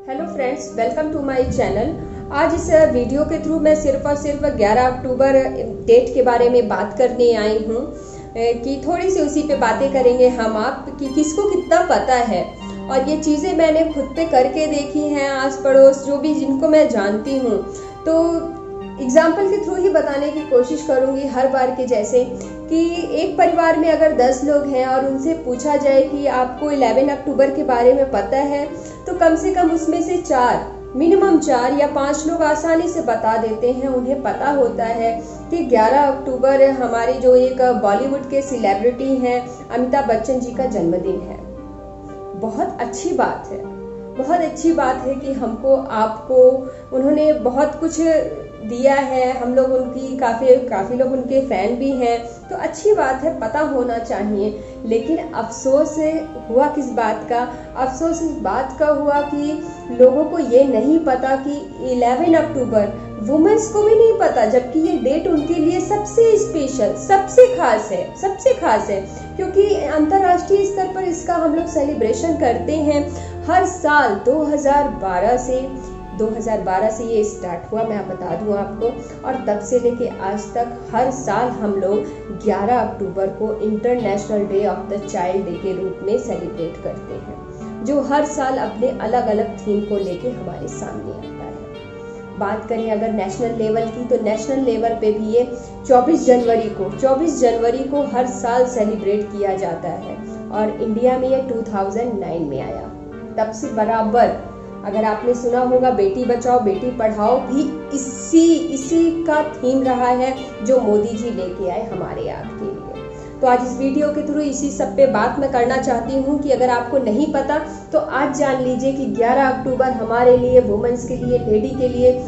Hello friends, welcome to my channel. आज इस video के थ्रू मैं सिर्फ और सिर्फ 11 अक्टूबर डेट के बारे में बात करने आई हूँ कि थोड़ी सी उसी पे बातें करेंगे हम आप कि किसको कितना पता है। और ये चीज़ें मैंने खुद पे करके देखी हैं, आस पड़ोस जो भी जिनको मैं जानती हूँ, तो एग्जाम्पल के थ्रू ही बताने की कोशिश करूँगी हर बार के जैसे कि एक परिवार में अगर 10 लोग हैं और उनसे पूछा जाए कि आपको 11 अक्टूबर के बारे में पता है, तो कम से कम उसमें से मिनिमम 4 या 5 लोग आसानी से बता देते हैं। उन्हें पता होता है कि 11 अक्टूबर हमारे जो एक बॉलीवुड के सेलिब्रिटी हैं अमिताभ बच्चन जी का जन्मदिन है। बहुत अच्छी बात है, बहुत अच्छी बात है कि हमको आपको उन्होंने बहुत कुछ दिया है। हम लोग उनकी काफ़ी लोग उनके फ़ैन भी हैं, तो अच्छी बात है, पता होना चाहिए। लेकिन अफसोस हुआ किस बात का? अफसोस इस बात का हुआ कि लोगों को ये नहीं पता कि 11 अक्टूबर वुमेन्स को भी नहीं पता, जबकि ये डेट उनके लिए सबसे स्पेशल, सबसे खास है क्योंकि अंतर्राष्ट्रीय स्तर पर इसका हम लोग सेलिब्रेशन करते हैं हर साल। 2012 से ये स्टार्ट हुआ, मैं बता दूं आपको, और तब से लेके आज तक हर साल हम लोग 11 अक्टूबर को international day of the child day के रूप में सेलिब्रेट करते हैं, जो हर साल अपने अलग अलग थीम को लेके हमारे सामने आता है। बात करें अगर नेशनल लेवल की, तो नेशनल लेवल पे भी ये 24 जनवरी को हर साल सेलिब्रेट किया जाता है। और इंडिया में ये 2009 में आया। तब से बराबर, अगर आपने सुना होगा, बेटी बचाओ बेटी पढ़ाओ भी इसी का थीम रहा है जो मोदी जी लेके आए हमारे आपके लिए। तो आज इस वीडियो के थ्रू इसी सब पे बात मैं करना चाहती हूँ कि अगर आपको नहीं पता तो आज जान लीजिए कि 11 अक्टूबर हमारे लिए, वुमेन्स के लिए, लेडी के लिए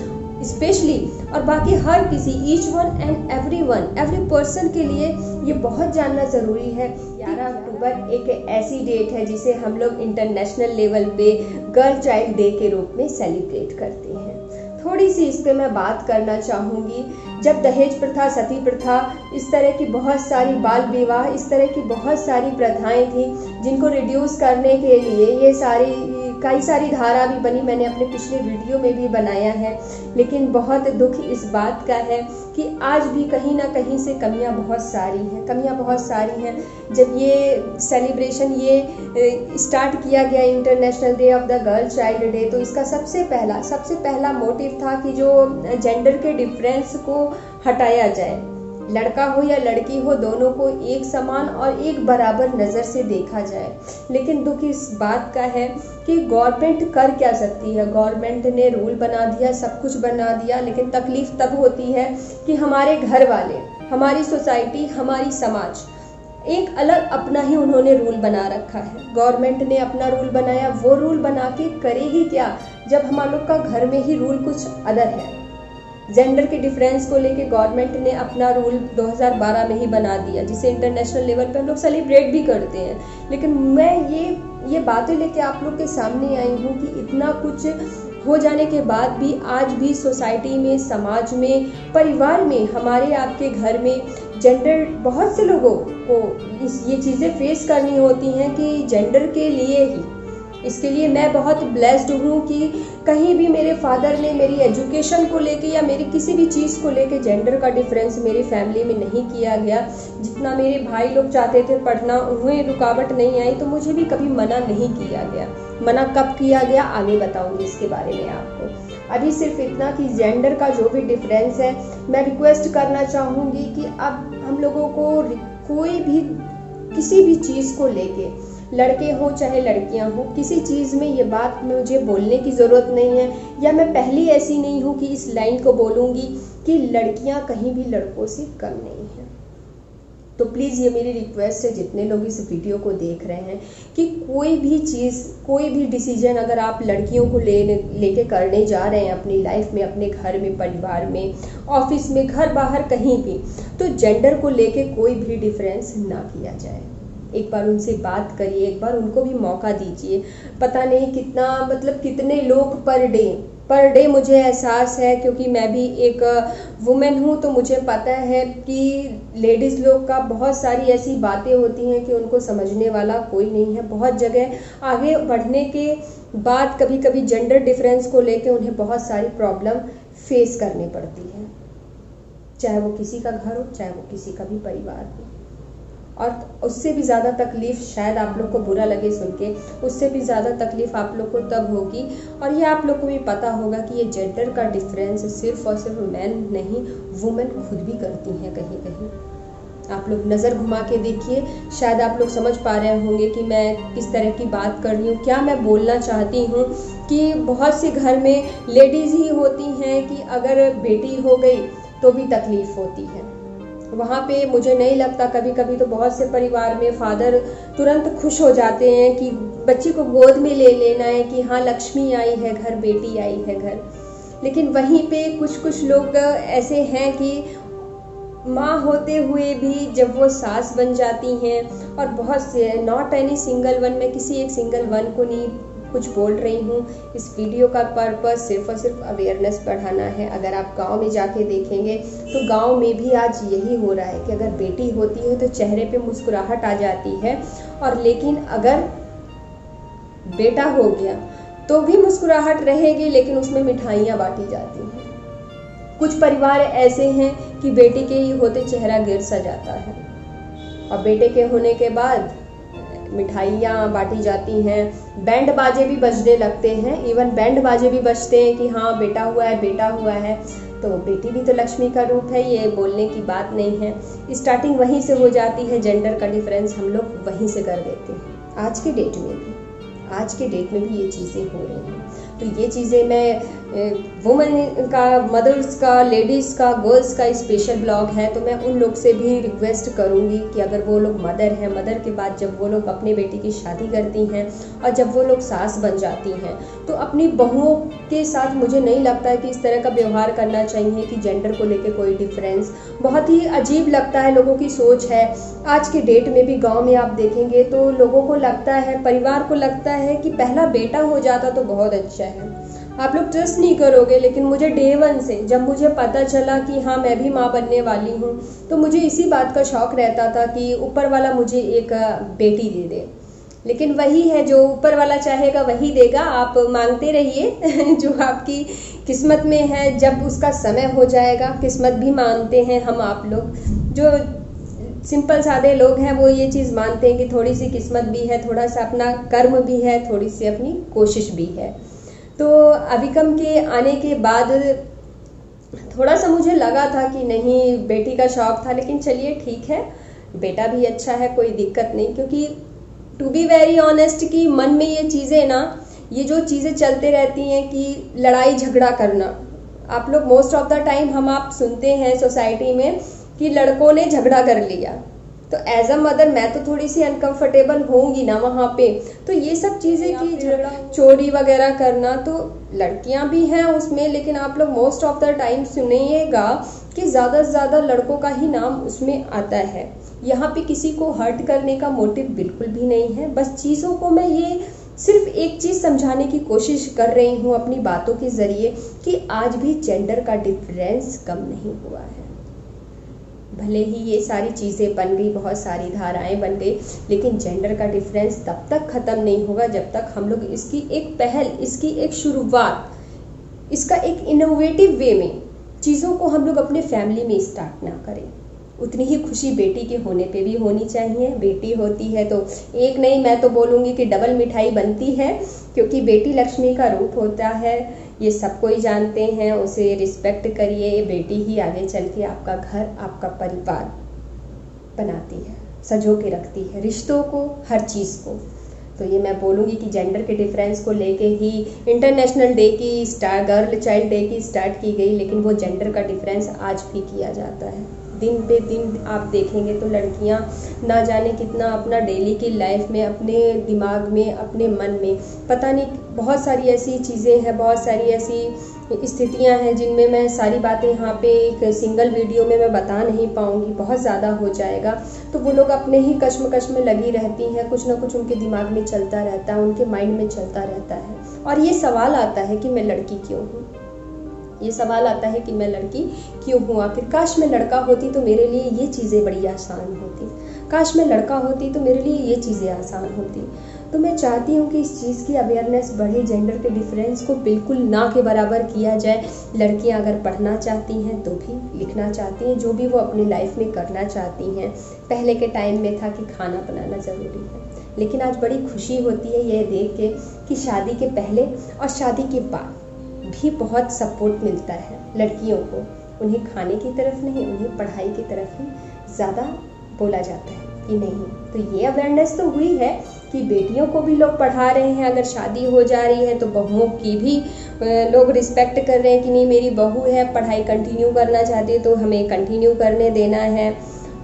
स्पेशली, और बाकी हर किसी, each one and every person के लिए ये बहुत जानना जरूरी है। 11 अक्टूबर एक ऐसी डेट है जिसे हम लोग इंटरनेशनल लेवल पे गर्ल चाइल्ड डे के रूप में सेलिब्रेट करते हैं। थोड़ी सी इस पे मैं बात करना चाहूँगी। जब दहेज प्रथा, सती प्रथा, इस तरह की बहुत सारी बाल विवाह, इस तरह की बहुत सारी प्रथाएं थी जिनको रिड्यूस करने के लिए ये कई सारी धारा भी बनी, मैंने अपने पिछले वीडियो में भी बनाया है। लेकिन बहुत दुख इस बात का है कि आज भी कहीं ना कहीं से कमियां बहुत सारी हैं। जब ये सेलिब्रेशन स्टार्ट किया गया international day of the girl child day, तो इसका सबसे पहला मोटिव था कि जो जेंडर के डिफरेंस को हटाया जाए। लड़का हो या लड़की हो, दोनों को एक समान और एक बराबर नज़र से देखा जाए। लेकिन दुख इस बात का है कि गवर्नमेंट कर क्या सकती है? गवर्नमेंट ने रूल बना दिया, सब कुछ बना दिया, लेकिन तकलीफ तब होती है कि हमारे घर वाले, हमारी सोसाइटी, हमारी समाज एक अलग अपना ही उन्होंने रूल बना रखा है। गवर्नमेंट ने अपना रूल बनाया, वो रूल बना के करेगी क्या जब हम लोग का घर में ही रूल कुछ अदर है। जेंडर के डिफरेंस को लेके गवर्नमेंट ने अपना रूल 2012 में ही बना दिया, जिसे इंटरनेशनल लेवल पे हम लोग सेलिब्रेट भी करते हैं। लेकिन मैं ये बातें लेके आप लोग के सामने आई हूँ कि इतना कुछ हो जाने के बाद भी आज भी सोसाइटी में, समाज में, परिवार में, हमारे आपके घर में जेंडर, बहुत से लोगों को ये चीज़ें फेस करनी होती हैं कि जेंडर के लिए ही। इसके लिए मैं बहुत ब्लेस्ड हूँ कि कहीं भी मेरे फादर ने मेरी एजुकेशन को लेके या मेरी किसी भी चीज़ को लेके जेंडर का डिफरेंस मेरी फैमिली में नहीं किया गया। जितना मेरे भाई लोग चाहते थे पढ़ना, उन्हें रुकावट नहीं आई, तो मुझे भी कभी मना नहीं किया गया। मना कब किया गया आगे बताऊंगी इसके बारे में आपको। अभी सिर्फ इतना कि जेंडर का जो भी डिफरेंस है, मैं रिक्वेस्ट करना चाहूँगी कि अब हम लोगों को कोई भी किसी भी चीज़ को लेके, लड़के हो चाहे लड़कियां हो, किसी चीज़ में ये बात मुझे बोलने की ज़रूरत नहीं है, या मैं पहली ऐसी नहीं हूँ कि इस लाइन को बोलूँगी कि लड़कियां कहीं भी लड़कों से कम नहीं हैं। तो प्लीज़ ये मेरी रिक्वेस्ट है जितने लोग इस वीडियो को देख रहे हैं कि कोई भी चीज़, कोई भी डिसीजन अगर आप लड़कियों को लेके करने जा रहे हैं अपनी लाइफ में, अपने घर में, परिवार में, ऑफिस में, घर बाहर कहीं भी, तो जेंडर को लेके कोई भी डिफरेंस ना किया जाए। एक बार उनसे बात करिए, एक बार उनको भी मौका दीजिए। पता नहीं कितने लोग पर डे पर डे मुझे एहसास है, क्योंकि मैं भी एक वुमेन हूँ, तो मुझे पता है कि लेडीज़ लोग का बहुत सारी ऐसी बातें होती हैं कि उनको समझने वाला कोई नहीं है। बहुत जगह आगे बढ़ने के बाद कभी कभी जेंडर डिफरेंस को लेके उन्हें बहुत सारी प्रॉब्लम फेस करनी पड़ती है, चाहे वो किसी का घर हो, चाहे वो किसी का भी परिवार हो। और उससे भी ज़्यादा तकलीफ़, शायद आप लोग को बुरा लगे सुन के, उससे भी ज़्यादा तकलीफ़ आप लोग को तब होगी, और ये आप लोग को भी पता होगा कि ये जेंडर का डिफरेंस सिर्फ और सिर्फ मैन नहीं, वुमेन खुद भी करती हैं कहीं कहीं। आप लोग नज़र घुमा के देखिए, शायद आप लोग समझ पा रहे होंगे कि मैं किस तरह की बात कर रही हूँ, क्या मैं बोलना चाहती हूँ। कि बहुत से घर में लेडीज़ ही होती हैं कि अगर बेटी हो गई तो भी तकलीफ़ होती है। वहाँ पे मुझे नहीं लगता, कभी कभी तो बहुत से परिवार में फादर तुरंत खुश हो जाते हैं कि बच्ची को गोद में ले लेना है कि हाँ लक्ष्मी आई है घर, बेटी आई है घर। लेकिन वहीं पे कुछ कुछ लोग ऐसे हैं कि माँ होते हुए भी जब वो सास बन जाती हैं, और बहुत से, नॉट एनी सिंगल वन, मैं किसी एक सिंगल वन को नहीं कुछ बोल रही हूँ। इस वीडियो का पर्पस सिर्फ और सिर्फ अवेयरनेस बढ़ाना है। अगर आप गांव में जाके देखेंगे तो गांव में भी आज यही हो रहा है कि अगर बेटी होती है तो चेहरे पे मुस्कुराहट आ जाती है, और लेकिन अगर बेटा हो गया तो भी मुस्कुराहट रहेगी, लेकिन उसमें मिठाइयाँ बांटी जाती हैं। कुछ परिवार ऐसे हैं कि बेटी के ही होते चेहरा गिर सा जाता है, और बेटे के होने के बाद मिठाइयाँ बांटी जाती हैं, बैंड बाजे भी बजने लगते हैं। इवन बैंड बाजे भी बजते हैं कि हाँ बेटा हुआ है, बेटा हुआ है। तो बेटी भी तो लक्ष्मी का रूप है, ये बोलने की बात नहीं है। स्टार्टिंग वहीं से हो जाती है, जेंडर का डिफरेंस हम लोग वहीं से कर देते हैं। आज के डेट में भी ये चीज़ें हो रही हैं। तो ये चीज़ें मैं वुमेन का, मदर्स का, लेडीज़ का, गर्ल्स का स्पेशल ब्लॉग है, तो मैं उन लोग से भी रिक्वेस्ट करूँगी कि अगर वो लोग मदर हैं, मदर के बाद जब वो लोग अपने बेटी की शादी करती हैं और जब वो लोग सास बन जाती हैं, तो अपनी बहुओं के साथ मुझे नहीं लगता है कि इस तरह का व्यवहार करना चाहिए कि जेंडर को लेके कोई डिफरेंस। बहुत ही अजीब लगता है, लोगों की सोच है। आज के डेट में भी गाँव में आप देखेंगे तो लोगों को लगता है, परिवार को लगता है कि पहला बेटा हो जाता तो बहुत अच्छा है। आप लोग ट्रस्ट नहीं करोगे, लेकिन मुझे डे वन से जब मुझे पता चला कि हाँ मैं भी माँ बनने वाली हूँ, तो मुझे इसी बात का शौक रहता था कि ऊपर वाला मुझे एक बेटी दे दे। लेकिन वही है, जो ऊपर वाला चाहेगा वही देगा, आप मांगते रहिए जो आपकी किस्मत में है। जब उसका समय हो जाएगा, किस्मत भी मानते हैं हम, आप लोग जो सिंपल सादे लोग हैं वो ये चीज़ मानते हैं कि थोड़ी सी किस्मत भी है, थोड़ा सा अपना कर्म भी है, थोड़ी सी अपनी कोशिश भी है। तो अभिकम के आने के बाद थोड़ा सा मुझे लगा था कि नहीं, बेटी का शौक था, लेकिन चलिए ठीक है, बेटा भी अच्छा है, कोई दिक्कत नहीं। क्योंकि टू बी वेरी ऑनेस्ट कि मन में ये चीज़ें ना, ये जो चीज़ें चलते रहती हैं कि लड़ाई झगड़ा करना, आप लोग मोस्ट ऑफ द टाइम हम आप सुनते हैं सोसाइटी में कि लड़कों ने झगड़ा कर लिया, तो एज अ मदर मैं तो थोड़ी सी अनकंफर्टेबल होंगी ना वहाँ पे। तो ये सब चीज़ें कि झगड़ा, चोरी वगैरह करना, तो लड़कियाँ भी हैं उसमें, लेकिन आप लोग मोस्ट ऑफ द टाइम सुनिएगा कि ज़्यादा से ज़्यादा लड़कों का ही नाम उसमें आता है। यहाँ पे किसी को हर्ट करने का मोटिव बिल्कुल भी नहीं है। बस चीज़ों को मैं ये सिर्फ एक चीज़ समझाने की कोशिश कर रही हूँ अपनी बातों के ज़रिए कि आज भी जेंडर का डिफरेंस कम नहीं हुआ है। भले ही ये सारी चीज़ें बन गई, बहुत सारी धाराएं बन गई, लेकिन जेंडर का डिफरेंस तब तक ख़त्म नहीं होगा जब तक हम लोग इसकी एक पहल, इसकी एक शुरुआत, इसका एक इनोवेटिव वे में चीज़ों को हम लोग अपने फैमिली में स्टार्ट ना करें। उतनी ही खुशी बेटी के होने पे भी होनी चाहिए। बेटी होती है तो एक नहीं, मैं तो बोलूँगी कि डबल मिठाई बनती है, क्योंकि बेटी लक्ष्मी का रूप होता है, ये सब कोई जानते हैं। उसे रिस्पेक्ट करिए, बेटी ही आगे चल के आपका घर, आपका परिवार बनाती है, सजो के रखती है, रिश्तों को, हर चीज़ को। तो ये मैं बोलूँगी कि जेंडर के डिफरेंस को लेके ही इंटरनेशनल डे की गर्ल चाइल्ड डे की स्टार्ट की गई, लेकिन वो जेंडर का डिफरेंस आज भी किया जाता है। दिन पे दिन आप देखेंगे तो लड़कियां ना जाने कितना अपना डेली की लाइफ में, अपने दिमाग में, अपने मन में, पता नहीं बहुत सारी ऐसी चीज़ें हैं, बहुत सारी ऐसी स्थितियां हैं जिनमें मैं सारी बातें यहाँ पे एक सिंगल वीडियो में मैं बता नहीं पाऊँगी, बहुत ज़्यादा हो जाएगा। तो वो लोग अपने ही कश्मकश में लगी रहती हैं, कुछ ना कुछ उनके दिमाग में चलता रहता है, उनके माइंड में चलता रहता है। और ये सवाल आता है कि मैं लड़की क्यों हूँ, ये सवाल आता है कि मैं लड़की क्यों हूँ। आखिर काश मैं लड़का होती तो मेरे लिए ये चीज़ें बड़ी आसान होती, काश मैं लड़का होती तो मेरे लिए ये चीज़ें आसान होती। तो मैं चाहती हूँ कि इस चीज़ की अवेयरनेस बढ़े, जेंडर के डिफरेंस को बिल्कुल ना के बराबर किया जाए। लड़कियाँ अगर पढ़ना चाहती हैं तो भी, लिखना चाहती हैं, जो भी वो अपनी लाइफ में करना चाहती हैं। पहले के टाइम में था कि खाना बनाना ज़रूरी है, लेकिन आज बड़ी खुशी होती है ये देख के कि शादी के पहले और शादी के बाद भी बहुत सपोर्ट मिलता है लड़कियों को। उन्हें खाने की तरफ नहीं, उन्हें पढ़ाई की तरफ ही ज़्यादा बोला जाता है कि नहीं। तो ये अवेयरनेस तो हुई है कि बेटियों को भी लोग पढ़ा रहे हैं, अगर शादी हो जा रही है तो बहुओं की भी लोग रिस्पेक्ट कर रहे हैं कि नहीं, मेरी बहू है, पढ़ाई कंटिन्यू करना चाहती है तो हमें कंटिन्यू करने देना है,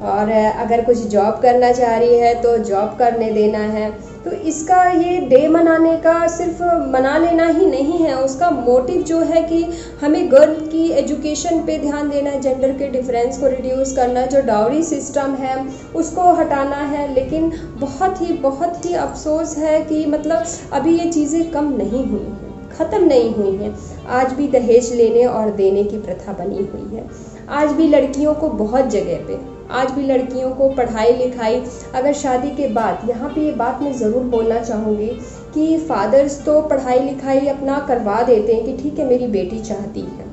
और अगर कुछ जॉब करना चाह रही है तो जॉब करने देना है। तो इसका ये डे मनाने का सिर्फ मना लेना ही नहीं है, उसका मोटिव जो है कि हमें गर्ल की एजुकेशन पे ध्यान देना है, जेंडर के डिफरेंस को रिड्यूस करना है, जो डाउरी सिस्टम है उसको हटाना है। लेकिन बहुत ही अफसोस है कि मतलब अभी ये चीज़ें कम नहीं हुई हैं, ख़त्म नहीं हुई हैं। आज भी दहेज लेने और देने की प्रथा बनी हुई है। आज भी लड़कियों को बहुत जगह पे, आज भी लड़कियों को पढ़ाई लिखाई, अगर शादी के बाद, यहाँ पे ये बात मैं ज़रूर बोलना चाहूँगी कि फादर्स तो पढ़ाई लिखाई अपना करवा देते हैं कि ठीक है मेरी बेटी चाहती है।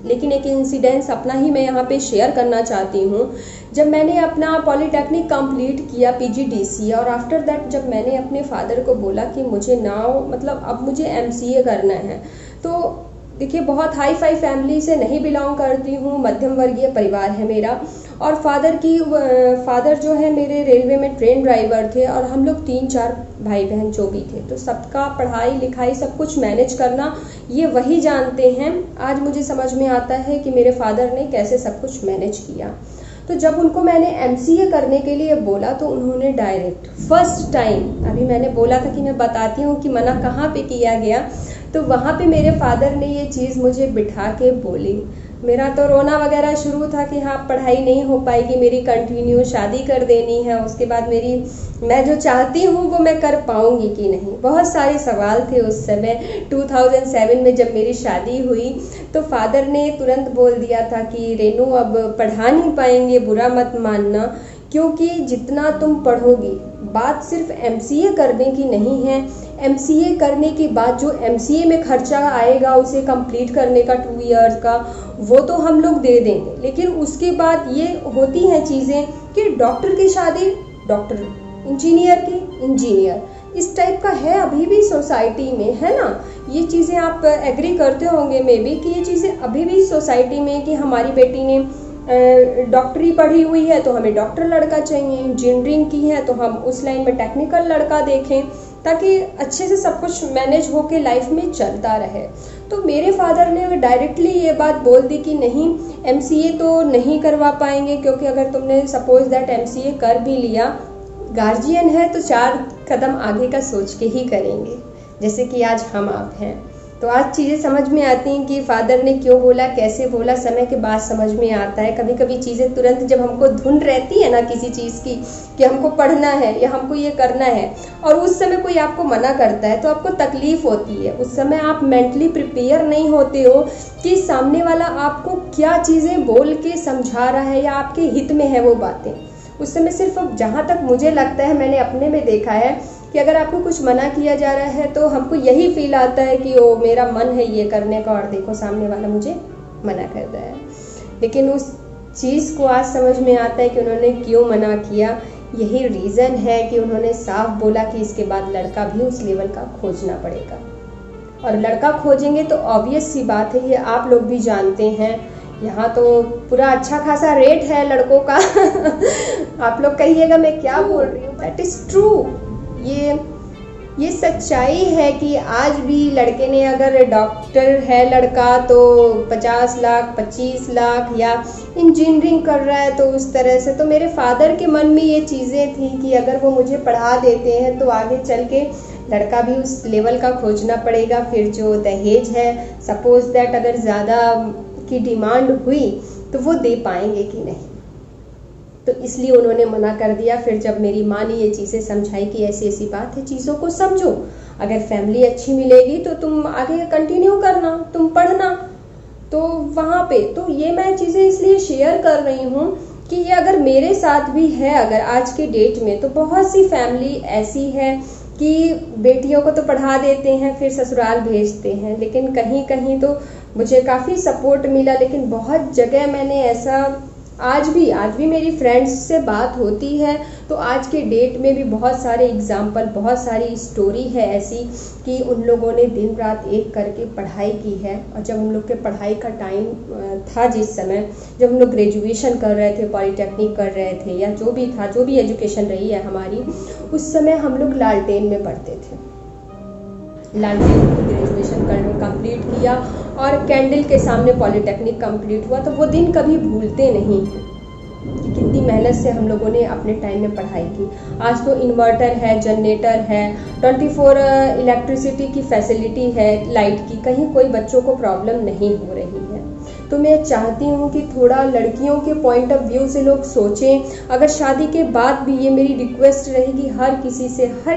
लेकिन एक इंसिडेंस अपना ही मैं यहाँ पे शेयर करना चाहती हूँ। जब मैंने अपना पॉलीटेक्निक कंप्लीट किया PGDC, और आफ्टर दैट जब मैंने अपने फादर को बोला कि मुझे नाउ मतलब अब मुझे MCA करना है, तो देखिए बहुत हाई फाई फैमिली से नहीं बिलोंग करती हूँ, मध्यम वर्गीय परिवार है मेरा। और फादर जो है मेरे रेलवे में ट्रेन ड्राइवर थे, और हम लोग 3-4 भाई बहन जो भी थे, तो सबका पढ़ाई लिखाई सब कुछ मैनेज करना ये वही जानते हैं। आज मुझे समझ में आता है कि मेरे फादर ने कैसे सब कुछ मैनेज किया। तो जब उनको मैंने MCA करने के लिए बोला तो उन्होंने डायरेक्ट फर्स्ट टाइम, अभी मैंने बोला था कि मैं बताती हूँ कि मना कहाँ पे किया गया, तो वहाँ पे मेरे फादर ने ये चीज़ मुझे बिठा के बोली। मेरा तो रोना वगैरह शुरू था कि हाँ पढ़ाई नहीं हो पाएगी मेरी कंटिन्यू, शादी कर देनी है, उसके बाद मैं जो चाहती हूँ वो मैं कर पाऊँगी कि नहीं। बहुत सारे सवाल थे उस समय। 2007 में जब मेरी शादी हुई तो फादर ने तुरंत बोल दिया था कि रेनू अब पढ़ा नहीं पाएंगे, बुरा मत मानना, क्योंकि जितना तुम पढ़ोगी, बात सिर्फ MCA करने की नहीं है। MCA करने के बाद जो MCA में खर्चा आएगा उसे कंप्लीट करने का 2 इयर्स का, वो तो हम लोग दे देंगे, लेकिन उसके बाद ये होती हैं चीज़ें कि डॉक्टर की शादी डॉक्टर, इंजीनियर की इंजीनियर, इस टाइप का है अभी भी सोसाइटी में, है ना। ये चीज़ें आप एग्री करते होंगे मे बी कि ये चीज़ें अभी भी सोसाइटी में कि हमारी बेटी ने डॉक्टरी पढ़ी हुई है तो हमें डॉक्टर लड़का चाहिए, इंजीनियरिंग की है तो हम उस लाइन में टेक्निकल लड़का देखें, ताकि अच्छे से सब कुछ मैनेज होके लाइफ में चलता रहे। तो मेरे फादर ने डायरेक्टली ये बात बोल दी कि नहीं, MCA तो नहीं करवा पाएंगे, क्योंकि अगर तुमने सपोज दैट MCA कर भी लिया, गार्जियन है तो 4 कदम आगे का सोच के ही करेंगे, जैसे कि आज हम आप हैं। तो आज चीज़ें समझ में आती हैं कि फादर ने क्यों बोला, कैसे बोला, समय के बाद समझ में आता है। कभी कभी चीज़ें तुरंत जब हमको धुन रहती है ना किसी चीज़ की कि हमको पढ़ना है या हमको ये करना है, और उस समय कोई आपको मना करता है तो आपको तकलीफ होती है। उस समय आप मेंटली प्रिपेयर नहीं होते हो कि सामने वाला आपको क्या चीज़ें बोल के समझा रहा है या आपके हित में है वो बातें। उस समय सिर्फ जहाँ तक मुझे लगता है, मैंने अपने में देखा है कि अगर आपको कुछ मना किया जा रहा है तो हमको यही फील आता है कि ओ मेरा मन है ये करने का, और देखो सामने वाला मुझे मना कर रहा है। लेकिन उस चीज़ को आज समझ में आता है कि उन्होंने क्यों मना किया। यही रीज़न है कि उन्होंने साफ बोला कि इसके बाद लड़का भी उस लेवल का खोजना पड़ेगा, और लड़का खोजेंगे तो ऑब्वियस सी बात है, ये आप लोग भी जानते हैं, यहाँ तो पूरा अच्छा खासा रेट है लड़कों का। आप लोग कहिएगा मैं क्या बोल रही हूँ, दैट इज़ ट्रू। ये ये सच्चाई है कि आज भी लड़के ने, अगर डॉक्टर है लड़का तो 50 लाख 25 लाख, या इंजीनियरिंग कर रहा है तो उस तरह से। तो मेरे फादर के मन में ये चीज़ें थी कि अगर वो मुझे पढ़ा देते हैं तो आगे चल के लड़का भी उस लेवल का खोजना पड़ेगा। फिर जो दहेज है, सपोज दैट अगर ज़्यादा की डिमांड हुई तो वो दे पाएंगे कि नहीं, तो इसलिए उन्होंने मना कर दिया। फिर जब मेरी माँ ने ये चीज़ें समझाई कि ऐसी ऐसी बात है, चीज़ों को समझो, अगर फैमिली अच्छी मिलेगी तो तुम आगे कंटिन्यू करना, तुम पढ़ना। तो वहाँ पे तो ये मैं चीज़ें इसलिए शेयर कर रही हूँ कि ये अगर मेरे साथ भी है, अगर आज के डेट में, तो बहुत सी फैमिली ऐसी है कि बेटियों को तो पढ़ा देते हैं फिर ससुराल भेजते हैं। लेकिन कहीं कहीं तो मुझे काफ़ी सपोर्ट मिला, लेकिन बहुत जगह मैंने ऐसा, आज भी मेरी फ्रेंड्स से बात होती है तो आज के डेट में भी बहुत सारे एग्जाम्पल, बहुत सारी स्टोरी है ऐसी कि उन लोगों ने दिन रात एक करके पढ़ाई की है। और जब हम लोग के पढ़ाई का टाइम था, जिस समय जब हम लोग ग्रेजुएशन कर रहे थे, पॉलिटेक्निक कर रहे थे, या जो भी था, जो भी एजुकेशन रही है हमारी, उस समय हम लोग लालटेन में पढ़ते थे। लालटेन में ग्रेजुएशन कंप्लीट किया और कैंडल के सामने पॉलिटेक्निक कंप्लीट हुआ। तो वो दिन कभी भूलते नहीं हैं कि कितनी मेहनत से हम लोगों ने अपने टाइम में पढ़ाई की। आज तो इन्वर्टर है, जनरेटर है, 24 इलेक्ट्रिसिटी की फैसिलिटी है, लाइट की, कहीं कोई बच्चों को प्रॉब्लम नहीं हो रही है। तो मैं चाहती हूँ कि थोड़ा लड़कियों के पॉइंट ऑफ व्यू से लोग सोचें। अगर शादी के बाद भी, ये मेरी रिक्वेस्ट रहेगी हर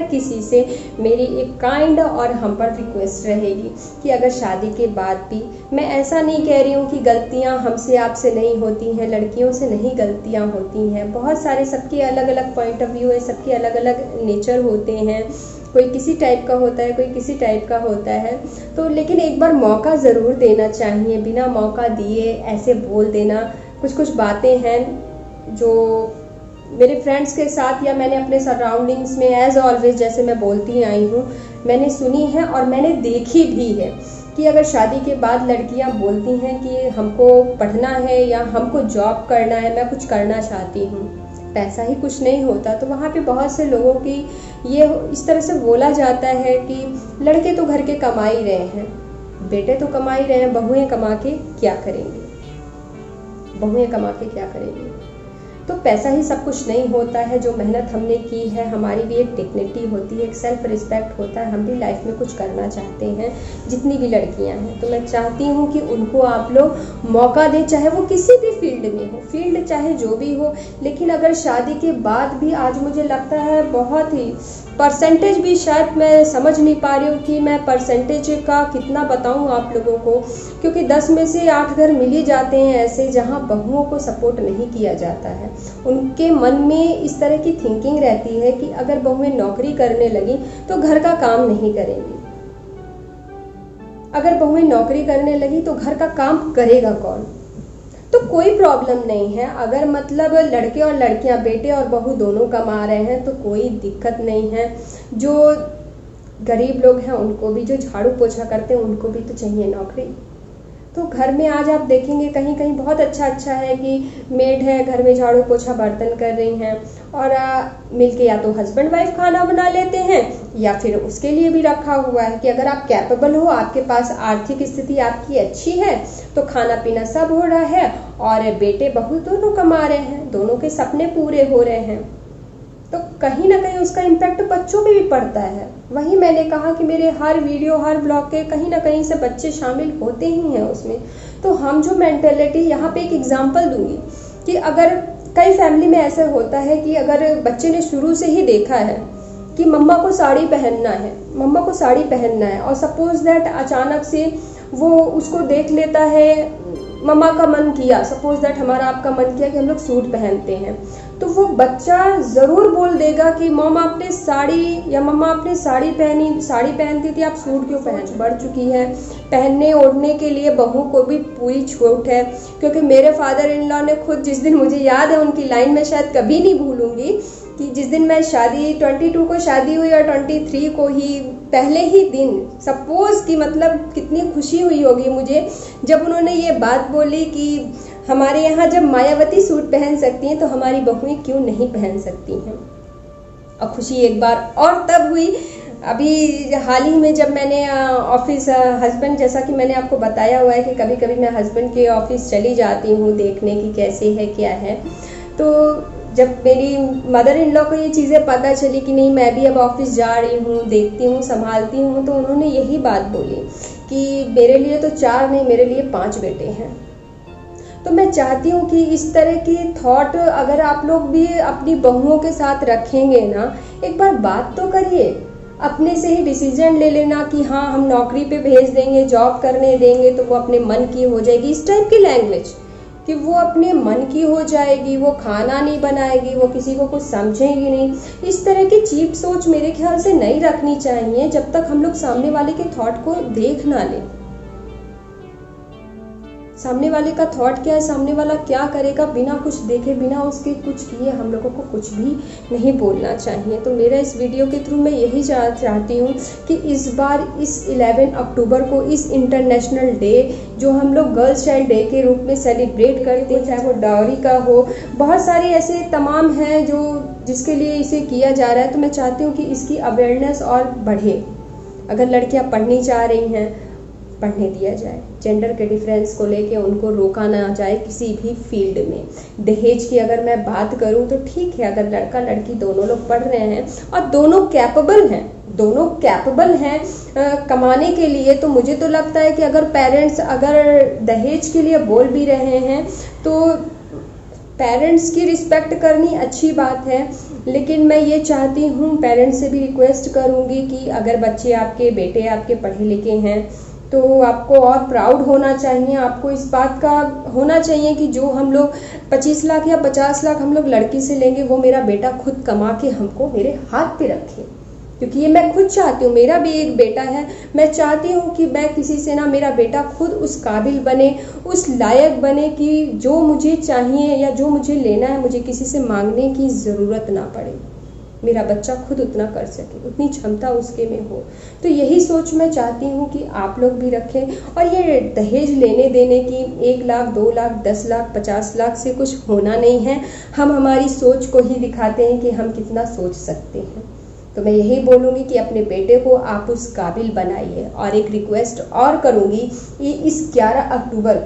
किसी से मेरी एक काइंड और हम्बर रिक्वेस्ट रहेगी कि अगर शादी के बाद भी, मैं ऐसा नहीं कह रही हूँ कि गलतियाँ हमसे आपसे नहीं होती हैं, लड़कियों से नहीं गलतियाँ होती हैं, बहुत सारे, सबके अलग अलग पॉइंट ऑफ व्यू है, सबके अलग अलग नेचर होते हैं, कोई किसी टाइप का होता है, कोई किसी टाइप का होता है। तो लेकिन एक बार मौका ज़रूर देना चाहिए, बिना मौका दिए ऐसे बोल देना। कुछ बातें हैं जो मेरे फ्रेंड्स के साथ या मैंने अपने सराउंडिंग्स में एज ऑलवेज जैसे मैं बोलती आई हूँ, मैंने सुनी है और मैंने देखी भी है कि अगर शादी के बाद लड़कियाँ बोलती हैं कि हमको पढ़ना है या हमको जॉब करना है, मैं कुछ करना चाहती हूँ, पैसा ही कुछ नहीं होता, तो वहाँ पे बहुत से लोगों की ये इस तरह से बोला जाता है कि लड़के तो घर के कमा ही रहे हैं, बेटे तो कमा ही रहे हैं, बहुएं कमा के क्या करेंगे, बहुएं कमा के क्या करेंगे। तो पैसा ही सब कुछ नहीं होता है। जो मेहनत हमने की है, हमारी भी एक डिग्निटी होती है, एक सेल्फ रिस्पेक्ट होता है, हम भी लाइफ में कुछ करना चाहते हैं, जितनी भी लड़कियां हैं। तो मैं चाहती हूँ कि उनको आप लोग मौका दें, चाहे वो किसी भी फील्ड में हो, फील्ड चाहे जो भी हो। लेकिन अगर शादी के बाद भी, आज मुझे लगता है बहुत ही परसेंटेज भी शायद मैं समझ नहीं पा रही हूँ कि मैं परसेंटेज का कितना बताऊँ आप लोगों को, क्योंकि 10 में से 8 घर मिल ही जाते हैं ऐसे जहाँ बहुओं को सपोर्ट नहीं किया जाता है। उनके मन में इस तरह की थिंकिंग रहती है कि अगर बहुएं नौकरी करने लगी तो घर का काम नहीं करेंगी, अगर बहुएं नौकरी करने लगी तो घर का काम करेगा कौन। तो कोई प्रॉब्लम नहीं है, अगर मतलब लड़के और लड़कियां, बेटे और बहू दोनों कमा रहे हैं तो कोई दिक्कत नहीं है। जो गरीब लोग हैं उनको भी, जो झाड़ू पोछा करते हैं उनको भी तो चाहिए नौकरी। तो घर में आज आप देखेंगे कहीं कहीं बहुत अच्छा है कि मेड है, घर में झाड़ू पोछा बर्तन कर रही हैं, और मिलके या तो हस्बैंड वाइफ खाना बना लेते हैं, या फिर उसके लिए भी रखा हुआ है कि अगर आप कैपेबल हो, आपके पास आर्थिक स्थिति आपकी अच्छी है, तो खाना पीना सब हो रहा है, और बेटे बहू दोनों कमा रहे हैं, दोनों के सपने पूरे हो रहे हैं। तो कहीं ना कहीं उसका इम्पैक्ट बच्चों पे भी पड़ता है। वही मैंने कहा कि मेरे हर वीडियो, हर ब्लॉग के कहीं ना कहीं से बच्चे शामिल होते ही हैं उसमें। तो हम जो मेंटेलिटी, यहाँ पे एक एग्जांपल दूंगी कि अगर कई फैमिली में ऐसा होता है कि अगर बच्चे ने शुरू से ही देखा है कि मम्मा को साड़ी पहनना है, मम्मा को साड़ी पहनना है, और सपोज दैट अचानक से वो उसको देख लेता है, मम्मा का मन किया, सपोज दैट हमारा आपका मन किया कि हम लोग सूट पहनते हैं, तो वो बच्चा ज़रूर बोल देगा कि मम्मा आपने साड़ी, या मम्मा आपने साड़ी पहनती थी, आप सूट क्यों पहन। बढ़ चुकी है, पहनने ओढ़ने के लिए बहू को भी पूरी छूट है। क्योंकि मेरे फादर इन लॉ ने खुद, जिस दिन मुझे याद है उनकी लाइन मैं शायद कभी नहीं भूलूंगी, कि जिस दिन मैं शादी 22 को शादी हुई और 23 को ही पहले ही दिन, सपोज कि मतलब कितनी खुशी हुई होगी मुझे जब उन्होंने ये बात बोली कि हमारे यहाँ जब मायावती सूट पहन सकती हैं तो हमारी बहुएं क्यों नहीं पहन सकती हैं। और खुशी एक बार और तब हुई अभी हाल ही में जब मैंने ऑफिस हस्बैंड, जैसा कि मैंने आपको बताया हुआ है कि कभी कभी मैं हस्बैंड के ऑफिस चली जाती हूँ देखने की कैसे है क्या है, तो जब मेरी मदर इन लॉ को ये चीज़ें पता चली कि नहीं मैं भी अब ऑफिस जा रही हूँ, देखती हूँ, संभालती हूँ, तो उन्होंने यही बात बोली कि मेरे लिए तो 4 नहीं, मेरे लिए 5 बेटे हैं। तो मैं चाहती हूँ कि इस तरह की थॉट अगर आप लोग भी अपनी बहुओं के साथ रखेंगे ना, एक बार बात तो करिए, अपने से ही डिसीजन ले लेना कि हाँ हम नौकरी पे भेज देंगे, जॉब करने देंगे तो वो अपने मन की हो जाएगी, इस टाइप की लैंग्वेज कि वो अपने मन की हो जाएगी, वो खाना नहीं बनाएगी, वो किसी को कुछ समझेगी नहीं, इस तरह की चीप सोच मेरे ख्याल से नहीं रखनी चाहिए जब तक हम लोग सामने वाले के थॉट को देख ना लें। सामने वाले का थॉट क्या है, सामने वाला क्या करेगा, बिना कुछ देखे, बिना उसके कुछ किए हम लोगों को कुछ भी नहीं बोलना चाहिए। तो मेरा इस वीडियो के थ्रू मैं यही चाहती हूँ कि इस बार इस 11 अक्टूबर को इस इंटरनेशनल डे जो हम लोग गर्ल्स चाइल्ड डे के रूप में सेलिब्रेट करते हैं, चाहे वो डावरी का हो, बहुत सारे ऐसे तमाम हैं जो जिसके लिए इसे किया जा रहा है, तो मैं चाहती हूँ कि इसकी अवेयरनेस और बढ़े। अगर लड़कियाँ पढ़नी चाह रही हैं, पढ़ने दिया जाए, जेंडर के डिफरेंस को लेके उनको रोका ना जाए किसी भी फील्ड में। दहेज की अगर मैं बात करूं तो ठीक है, अगर लड़का लड़की दोनों लोग पढ़ रहे हैं और दोनों कैपेबल हैं कमाने के लिए, तो मुझे तो लगता है कि अगर पेरेंट्स अगर दहेज के लिए बोल भी रहे हैं तो पेरेंट्स की रिस्पेक्ट करनी अच्छी बात है। लेकिन मैं ये चाहती हूँ, पेरेंट्स से भी रिक्वेस्ट करूँगी कि अगर बच्चे आपके, बेटे आपके पढ़े लिखे हैं तो आपको और प्राउड होना चाहिए, आपको इस बात का होना चाहिए कि जो हम लोग 25 लाख या 50 लाख हम लोग लड़की से लेंगे वो मेरा बेटा खुद कमा के हमको मेरे हाथ पे रखे, क्योंकि ये मैं खुद चाहती हूँ। मेरा भी एक बेटा है, मैं चाहती हूँ कि मैं किसी से ना, मेरा बेटा खुद उस काबिल बने, उस लायक बने कि जो मुझे चाहिए या जो मुझे लेना है मुझे किसी से मांगने की ज़रूरत ना पड़े, मेरा बच्चा खुद उतना कर सके, उतनी क्षमता उसके में हो। तो यही सोच मैं चाहती हूँ कि आप लोग भी रखें। और ये दहेज लेने देने की 1 लाख 2 लाख 10 लाख 50 लाख से कुछ होना नहीं है। हम हमारी सोच को ही दिखाते हैं कि हम कितना सोच सकते हैं। तो मैं यही बोलूँगी कि अपने बेटे को आप उस काबिल बनाइए। और एक रिक्वेस्ट और करूँगी कि इस 11 अक्टूबर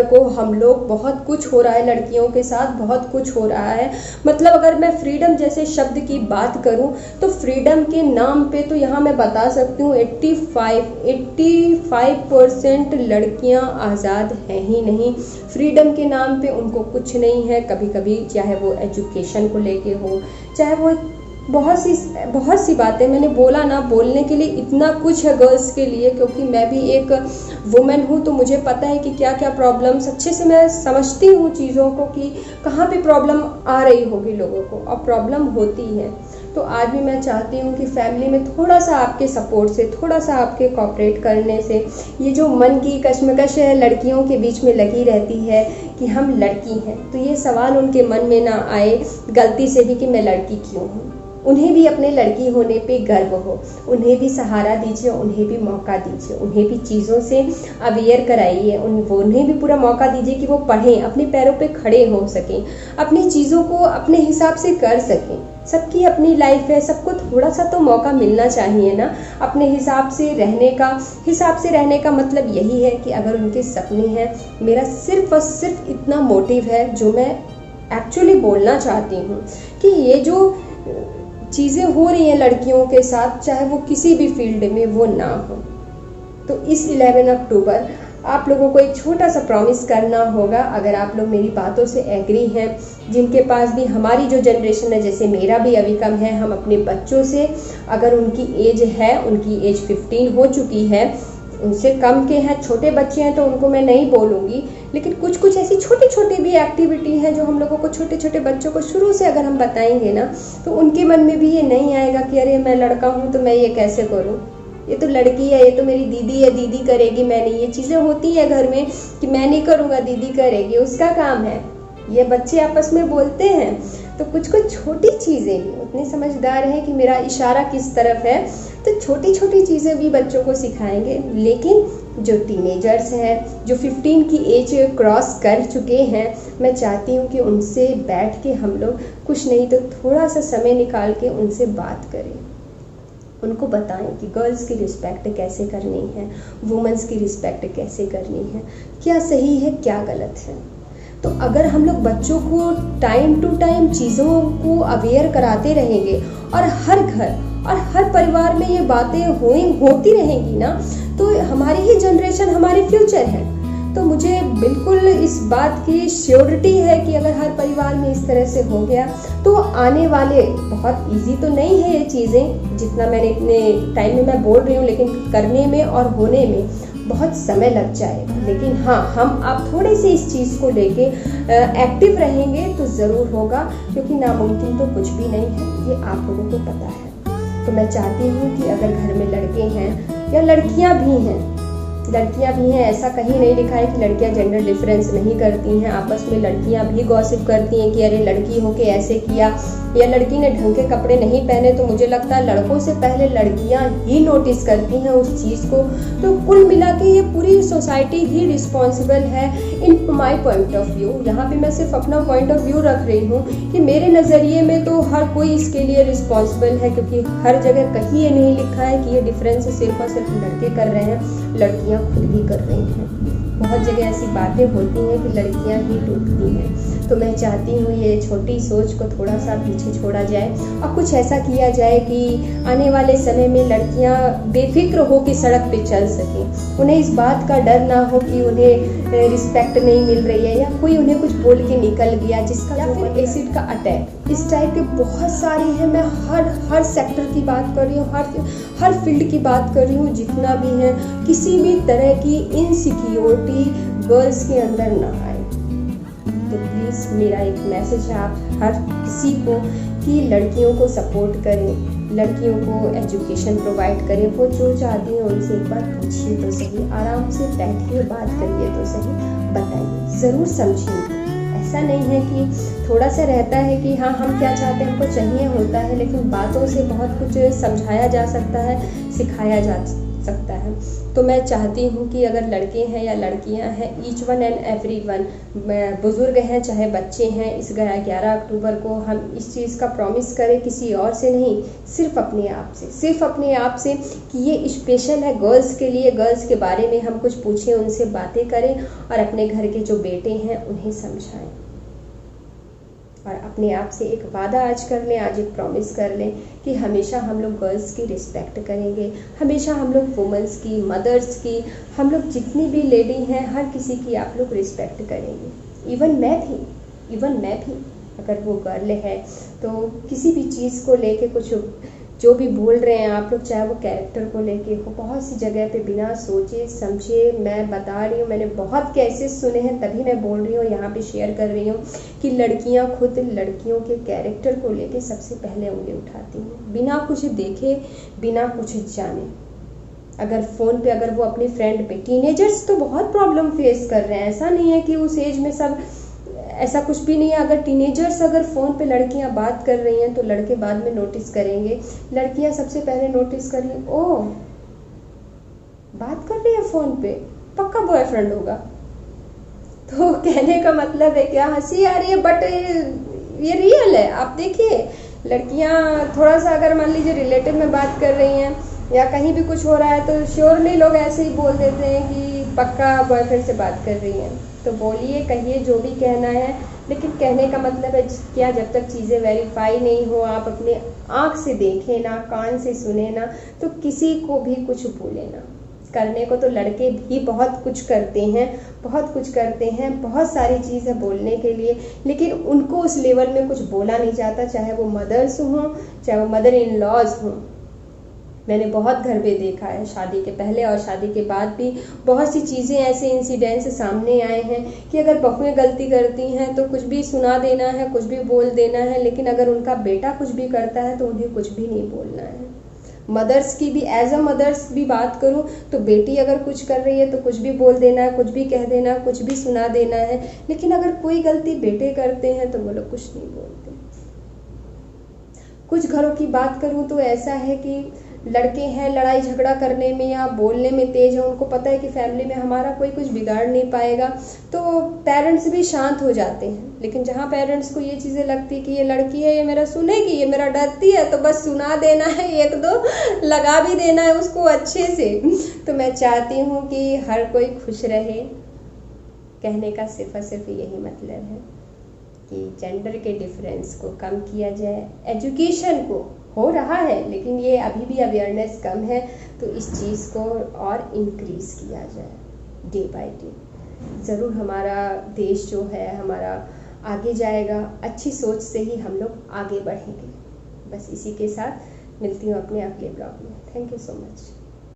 को हम लोग, बहुत कुछ हो रहा है लड़कियों के साथ, बहुत कुछ हो रहा है। मतलब अगर मैं फ्रीडम जैसे शब्द की बात करूं तो फ्रीडम के नाम पे तो यहाँ मैं बता सकती हूँ 85% लड़कियां आज़ाद हैं ही नहीं। फ्रीडम के नाम पे उनको कुछ नहीं है। कभी कभी चाहे वो एजुकेशन को लेके हो, चाहे वो बहुत सी बातें, मैंने बोला ना, बोलने के लिए इतना कुछ है गर्ल्स के लिए, क्योंकि मैं भी एक वुमेन हूँ तो मुझे पता है कि क्या क्या प्रॉब्लम्स, अच्छे से मैं समझती हूँ चीज़ों को कि कहाँ पे प्रॉब्लम आ रही होगी लोगों को, और प्रॉब्लम होती है। तो आज भी मैं चाहती हूँ कि फैमिली में थोड़ा सा आपके सपोर्ट से, थोड़ा सा आपके कोऑपरेट करने से, ये जो मन की कश्मकश है लड़कियों के बीच में लगी रहती है कि हम लड़की हैं, तो ये सवाल उनके मन में ना आए गलती से भी कि मैं लड़की क्यों हूँ। उन्हें भी अपने लड़की होने पे गर्व हो, उन्हें भी सहारा दीजिए, उन्हें भी मौका दीजिए, उन्हें भी चीज़ों से अवेयर कराइए, उन्हें भी पूरा मौका दीजिए कि वो पढ़ें, अपने पैरों पे खड़े हो सकें, अपनी चीज़ों को अपने हिसाब से कर सकें। सबकी अपनी लाइफ है, सबको थोड़ा सा तो मौका मिलना चाहिए ना अपने हिसाब से रहने का। हिसाब से रहने का मतलब यही है कि अगर उनके सपने हैं, मेरा सिर्फ और सिर्फ इतना मोटिव है जो मैं एक्चुअली बोलना चाहती हूँ कि ये जो चीज़ें हो रही हैं लड़कियों के साथ, चाहे वो किसी भी फील्ड में वो ना हो। तो इस 11 अक्टूबर आप लोगों को एक छोटा सा प्रॉमिस करना होगा। अगर आप लोग मेरी बातों से एग्री हैं, जिनके पास भी हमारी जो जनरेशन है, जैसे मेरा भी अभी कम है, हम अपने बच्चों से, अगर उनकी एज है, उनकी एज 15 हो चुकी है, उनसे कम के हैं, छोटे बच्चे हैं तो उनको मैं नहीं बोलूँगी, लेकिन कुछ ऐसी छोटी छोटी भी एक्टिविटी हैं जो हम लोगों को, छोटे छोटे बच्चों को शुरू से अगर हम बताएंगे ना, तो उनके मन में भी ये नहीं आएगा कि अरे मैं लड़का हूँ तो मैं ये कैसे करूँ, ये तो लड़की है, ये तो मेरी दीदी है, दीदी करेगी, मैं नहीं। ये चीज़ें होती है घर में कि मैं नहीं करूँगा, दीदी करेगी, उसका काम है, ये बच्चे आपस में बोलते हैं। तो कुछ छोटी चीज़ें भी, उतने समझदार हैं कि मेरा इशारा किस तरफ है, तो छोटी छोटी चीज़ें भी बच्चों को सिखाएंगे। लेकिन जो टीनेजर्स हैं, जो 15 की एज क्रॉस कर चुके हैं, मैं चाहती हूँ कि उनसे बैठ के हम लोग कुछ नहीं तो थोड़ा सा समय निकाल के उनसे बात करें, उनको बताएं कि गर्ल्स की रिस्पेक्ट कैसे करनी है, वुमेन्स की रिस्पेक्ट कैसे करनी है, क्या सही है क्या गलत है। तो अगर हम लोग बच्चों को टाइम टू टाइम चीज़ों को अवेयर कराते रहेंगे और हर घर और हर परिवार में ये बातें होती रहेंगी ना, तो हमारी ही जनरेशन हमारी फ्यूचर है। तो मुझे बिल्कुल इस बात की श्योरिटी है कि अगर हर परिवार में इस तरह से हो गया तो आने वाले, बहुत इजी तो नहीं है ये चीज़ें जितना मैंने इतने टाइम में मैं बोल रही हूँ, लेकिन करने में और होने में बहुत समय लग जाएगा। लेकिन हाँ, हम आप थोड़े से इस चीज़ को लेके एक्टिव रहेंगे तो ज़रूर होगा, क्योंकि नामुमकिन तो कुछ भी नहीं है, ये आप लोगों को पता है। तो मैं चाहती हूँ कि अगर घर में लड़के हैं या लड़कियाँ भी हैं, ऐसा कहीं नहीं लिखा है कि लड़कियां जेंडर डिफरेंस नहीं करती हैं। आपस में लड़कियां भी गॉसिप करती हैं कि अरे लड़की हो के ऐसे किया, या लड़की ने ढंग के कपड़े नहीं पहने। तो मुझे लगता है लड़कों से पहले लड़कियां ही नोटिस करती हैं उस चीज़ को। तो कुल मिला के ये पूरी सोसाइटी ही रिस्पॉन्सिबल है इन माई पॉइंट ऑफ व्यू। यहाँ पे मैं सिर्फ अपना पॉइंट ऑफ व्यू रख रही हूँ कि मेरे नज़रिए में तो हर कोई इसके लिए रिस्पॉन्सिबल है, क्योंकि हर जगह कहीं ये नहीं लिखा है कि ये डिफरेंस सिर्फ और सिर्फ लड़के कर रहे हैं, लड़कियाँ खुद भी कर रही हैं। बहुत जगह ऐसी बातें होती हैं कि लड़कियां ही टूटती हैं। तो मैं चाहती हूँ ये छोटी सोच को थोड़ा सा पीछे छोड़ा जाए और कुछ ऐसा किया जाए कि आने वाले समय में लड़कियां बेफिक्र हो कि सड़क पे चल सकें, उन्हें इस बात का डर ना हो कि उन्हें रिस्पेक्ट नहीं मिल रही है या कोई उन्हें कुछ बोल के निकल गया जिसका, या फिर एसिड का अटैक। इस टाइप के बहुत सारे हैं। मैं हर सेक्टर की बात कर रही हूँ, हर फील्ड की बात कर रही हूँ, जितना भी है। किसी भी तरह की इनसिक्योरिटी गर्ल्स के अंदर ना आए। तो प्लीज़ मेरा एक मैसेज है आप हर किसी को कि लड़कियों को सपोर्ट करें, लड़कियों को एजुकेशन प्रोवाइड करें। वो जो चाहती हैं उनसे एक बार पूछिए तो सही, आराम से बैठिए, बात करिए तो सही, बताइए, ज़रूर समझिए। ऐसा नहीं है कि थोड़ा सा रहता है कि हाँ हम क्या चाहते हैं, हमको चाहिए होता है, लेकिन बातों से बहुत कुछ समझाया जा सकता है, सिखाया जा सकता है। तो मैं चाहती हूँ कि अगर लड़के हैं या लड़कियाँ हैं, each one and every one, बुज़ुर्ग हैं चाहे बच्चे हैं, इस 11 अक्टूबर को हम इस चीज़ का प्रॉमिस करें, किसी और से नहीं, सिर्फ अपने आप से कि ये स्पेशल है गर्ल्स के लिए। गर्ल्स के बारे में हम कुछ पूछें, उनसे बातें करें और अपने घर के जो बेटे हैं उन्हें समझाएं। और अपने आप से एक वादा आज कर लें, आज एक प्रॉमिस कर लें कि हमेशा हम लोग गर्ल्स की रिस्पेक्ट करेंगे, हमेशा हम लोग वुमेंस की, मदर्स की, हम लोग जितनी भी लेडी हैं हर किसी की आप लोग रिस्पेक्ट करेंगे। इवन मैं भी अगर वो गर्ल है तो किसी भी चीज़ को लेके कुछ जो भी बोल रहे हैं आप लोग, चाहे वो कैरेक्टर को लेके हो, बहुत सी जगह पे बिना सोचे समझे मैं बता रही हूँ। मैंने बहुत केसेस सुने हैं, तभी मैं बोल रही हूँ, यहाँ पे शेयर कर रही हूँ कि लड़कियाँ खुद लड़कियों के कैरेक्टर को लेके सबसे पहले उंगली उठाती हैं, बिना कुछ देखे, बिना कुछ जाने। अगर फ़ोन पे अगर वो अपनी फ्रेंड पे, टीनेजर्स तो बहुत प्रॉब्लम फेस कर रहे हैं, ऐसा नहीं है कि उस एज में सब, ऐसा कुछ भी नहीं है। अगर टीनेजर्स अगर फ़ोन पे लड़कियां बात कर रही हैं तो लड़के बाद में नोटिस करेंगे, लड़कियां सबसे पहले नोटिस कर रही, ओह बात कर रही है फ़ोन पे, पक्का बॉयफ्रेंड होगा। तो कहने का मतलब है क्या, हंसी आ रही है बट ये रियल है। आप देखिए, लड़कियां थोड़ा सा अगर मान लीजिए रिलेटिव में बात कर रही हैं या कहीं भी कुछ हो रहा है तो श्योरली लोग ऐसे ही बोल देते हैं कि पक्का बॉयफ्रेंड से बात कर रही हैं। तो बोलिए, कहिए जो भी कहना है, लेकिन कहने का मतलब है क्या, जब तक चीज़ें वेरीफाई नहीं हो, आप अपने आँख से देखें ना, कान से सुने ना, तो किसी को भी कुछ बोले ना। करने को तो लड़के भी बहुत कुछ करते हैं, बहुत सारी चीज़ें बोलने के लिए, लेकिन उनको उस लेवल में कुछ बोला नहीं जाता, चाहे वो मदर्स हों, चाहे वो मदर इन लॉज हों। मैंने बहुत घर पे देखा है, शादी के पहले और शादी के बाद भी बहुत सी चीज़ें, ऐसे इंसिडेंट्स सामने आए हैं कि अगर बहुएं गलती करती हैं तो कुछ भी सुना देना है, कुछ भी बोल देना है, लेकिन अगर उनका बेटा कुछ भी करता है तो उन्हें कुछ भी नहीं बोलना है। मदर्स की भी, एज अ मदर्स भी बात करूं तो बेटी अगर कुछ कर रही है तो कुछ भी बोल देना है, कुछ भी कह देना है, कुछ भी सुना देना है, लेकिन अगर कोई गलती बेटे करते हैं तो वो लोग कुछ नहीं बोलते। कुछ घरों की बात करूं तो ऐसा है कि लड़के हैं लड़ाई झगड़ा करने में या बोलने में तेज है, उनको पता है कि फैमिली में हमारा कोई कुछ बिगाड़ नहीं पाएगा, तो पेरेंट्स भी शांत हो जाते हैं। लेकिन जहाँ पेरेंट्स को ये चीज़ें लगती कि ये लड़की है, ये मेरा सुनेगी, ये मेरा डरती है, तो बस सुना देना है, एक दो लगा भी देना है उसको अच्छे से। तो मैं चाहती हूँ कि हर कोई खुश रहे। कहने का सिर्फ और सिर्फ यही मतलब है कि जेंडर के डिफरेंस को कम किया जाए। एजुकेशन को हो रहा है, लेकिन ये अभी भी अवेयरनेस कम है, तो इस चीज़ को और इंक्रीज़ किया जाए डे बाय डे। ज़रूर हमारा देश जो है हमारा आगे जाएगा। अच्छी सोच से ही हम लोग आगे बढ़ेंगे। बस इसी के साथ मिलती हूँ अपने अगले ब्लॉग में। Thank you so much.